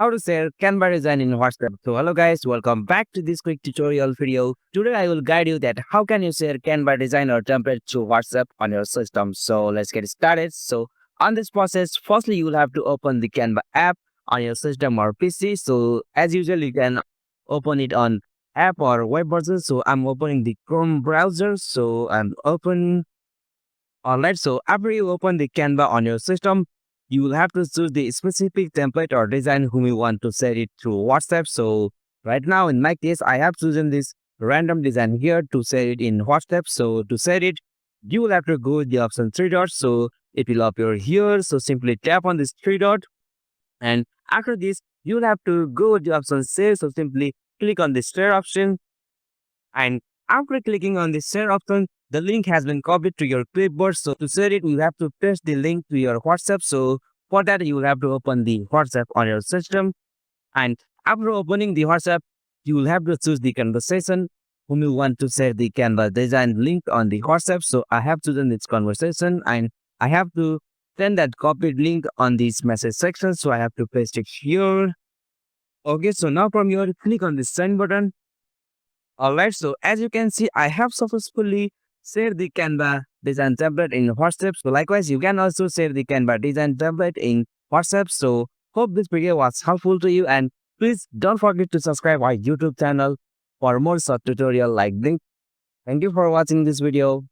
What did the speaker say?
How to share Canva design in WhatsApp. So hello guys, welcome back to this quick tutorial video. Today I will guide you that how can you share Canva design or template through WhatsApp on your system. So let's get started. So on this process, firstly you will have to open the Canva app on your system or PC. So as usual, you can open it on app or web browser. So I'm opening the Chrome browser. So I'm opening. Alright, so after you open the Canva on your system, you will have to choose the specific template or design whom you want to set it through WhatsApp. So right now in my case, I have chosen this random design here to set it in WhatsApp. So to set it, you will have to go with the option three dots. So it will appear here. So simply tap on this three dot, and after this, you will have to go with the option share. So simply click on the share option, and after clicking on the share option, the link has been copied to your clipboard. So to share it, you have to paste the link to your WhatsApp. So for that, you will have to open the WhatsApp on your system. And after opening the WhatsApp, you will have to choose the conversation whom you want to share the Canva design link on the WhatsApp. So I have chosen this conversation, and I have to send that copied link on this message section. So I have to paste it here. Okay, so now from here, click on the send button. Alright, so as you can see, I have successfully shared the Canva design template in WhatsApp. So likewise, you can also share the Canva design template in WhatsApp. So hope this video was helpful to you, and please don't forget to subscribe our YouTube channel for more such tutorial like this. Thank you for watching this video.